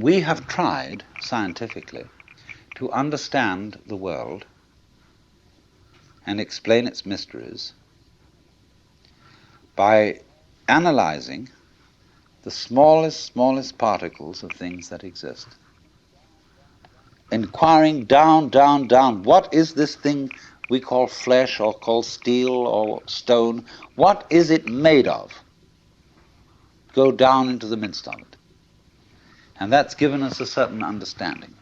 we have tried scientifically to understand the world and explain its mysteries by analyzing the smallest particles of things that exist. Inquiring down, what is this thing we call flesh or call steel or stone? What is it made of? Go down into the midst of it. And that's given us a certain understanding.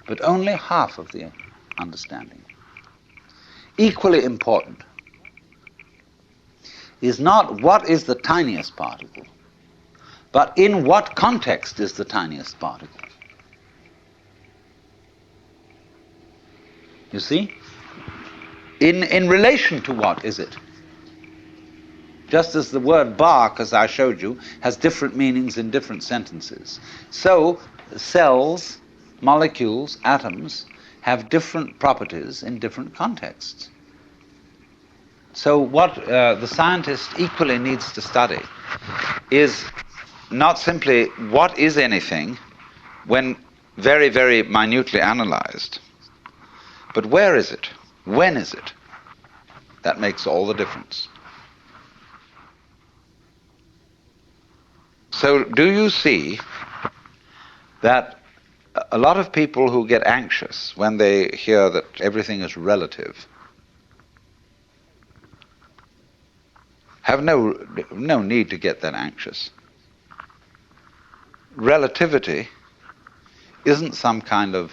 But only half of the understanding. Equally important is not what is the tiniest particle, but in what context is the tiniest particle. You see? In relation to what is it? Just as the word bark, as I showed you, has different meanings in different sentences, so cells, molecules, atoms have different properties in different contexts. So what the scientist equally needs to study is not simply what is anything when very, very minutely analyzed, but where is it? When is it? That makes all the difference. So do you see that a lot of people who get anxious when they hear that everything is relative have no need to get that anxious. Relativity isn't some kind of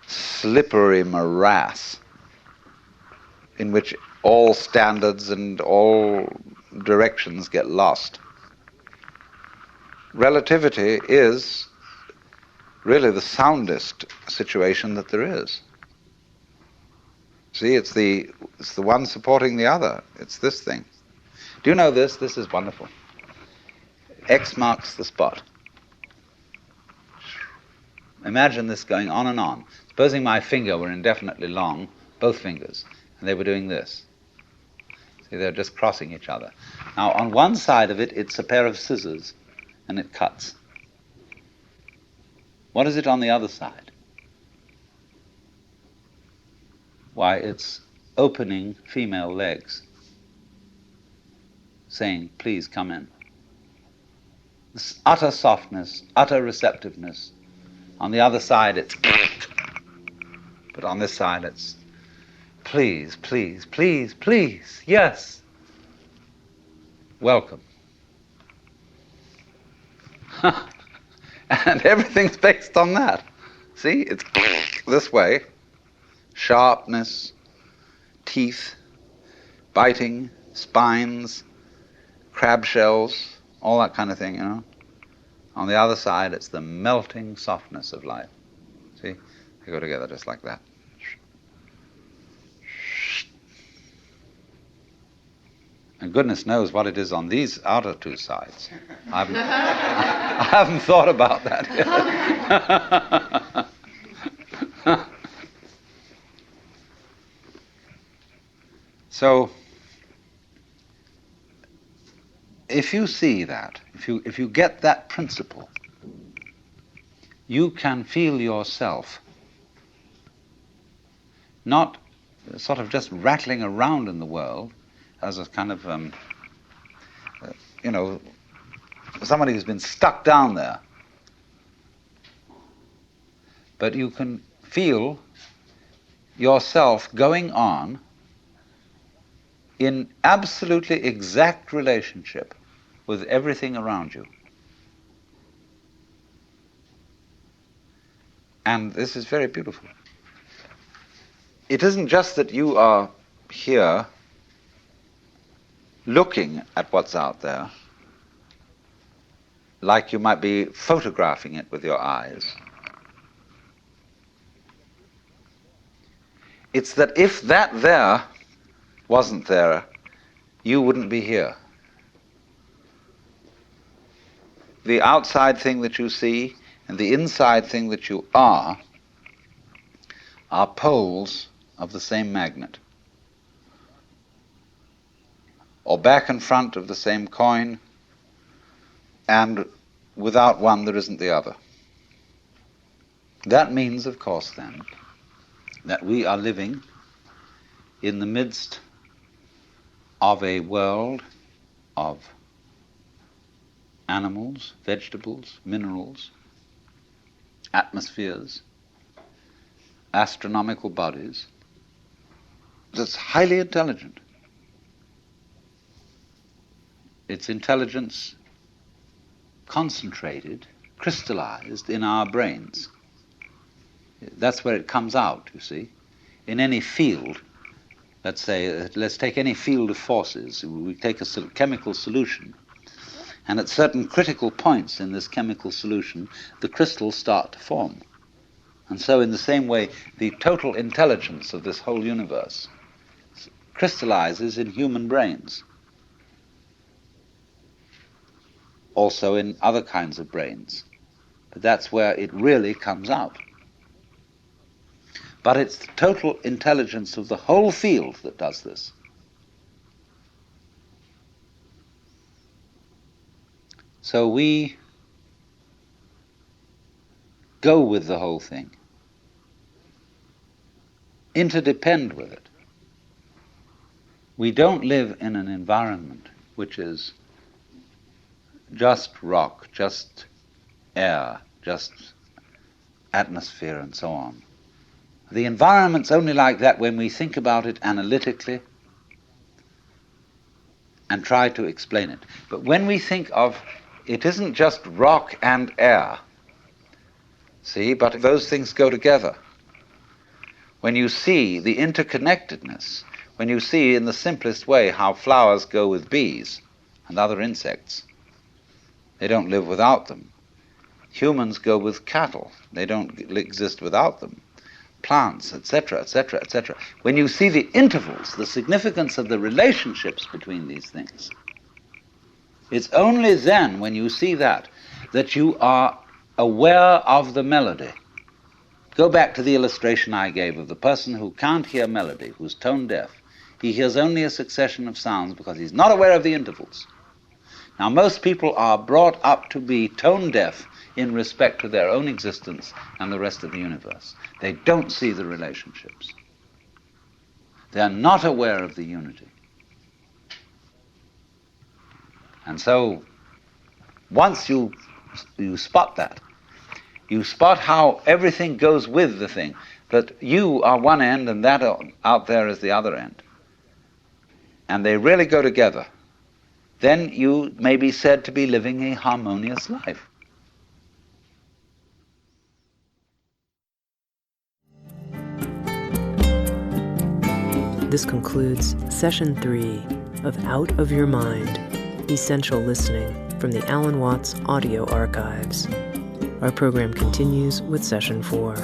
slippery morass in which all standards and all directions get lost. Relativity is really the soundest situation that there is. See, it's the one supporting the other. It's this thing. Do you know this? This is wonderful. X marks the spot. Imagine this going on and on. Supposing my finger were indefinitely long, both fingers, and they were doing this. See, they're just crossing each other. Now, on one side of it, it's a pair of scissors, and it cuts. What is it on the other side? Why, it's opening female legs, saying, please come in. This utter softness, utter receptiveness. On the other side, it's but on this side, it's please, please, please, please, yes. Welcome. And everything's based on that. See, it's this way. Sharpness, teeth, biting, spines, crab shells, all that kind of thing, you know. On the other side, it's the melting softness of life. See? They go together just like that. And goodness knows what it is on these outer two sides. I haven't thought about that yet. So, if you see that, if you get that principle, you can feel yourself not sort of just rattling around in the world as a kind of, somebody who's been stuck down there. But you can feel yourself going on in absolutely exact relationship with everything around you. And this is very beautiful. It isn't just that you are here looking at what's out there, like you might be photographing it with your eyes. It's that if that there wasn't there, you wouldn't be here. The outside thing that you see and the inside thing that you are poles of the same magnet, or back and front of the same coin, and without one there isn't the other. That means, of course, then, that we are living in the midst of a world of animals, vegetables, minerals, atmospheres, astronomical bodies, that's highly intelligent. Its intelligence concentrated, crystallized in our brains. That's where it comes out, you see. In any field, let's take any field of forces. We take a chemical solution, and at certain critical points in this chemical solution, the crystals start to form. And so in the same way, the total intelligence of this whole universe crystallizes in human brains. Also in other kinds of brains. But that's where it really comes out. But it's the total intelligence of the whole field that does this. So we go with the whole thing, interdepend with it. We don't live in an environment which is just rock, just air, just atmosphere and so on. The environment's only like that when we think about it analytically and try to explain it. But when we think of it isn't just rock and air, see, but those things go together. When you see the interconnectedness, when you see in the simplest way how flowers go with bees and other insects, they don't live without them. Humans go with cattle. They don't exist without them. Plants, etc., etc., etc. When you see the intervals, the significance of the relationships between these things, it's only then, when you see that you are aware of the melody. Go back to the illustration I gave of the person who can't hear melody, who's tone deaf. He hears only a succession of sounds because he's not aware of the intervals. Now, most people are brought up to be tone deaf in respect to their own existence and the rest of the universe. They don't see the relationships. They are not aware of the unity. And so, once you spot that, you spot how everything goes with the thing, that you are one end and that out there is the other end, and they really go together, then you may be said to be living a harmonious life. This concludes Session 3 of Out of Your Mind, Essential Listening from the Alan Watts Audio Archives. Our program continues with Session 4.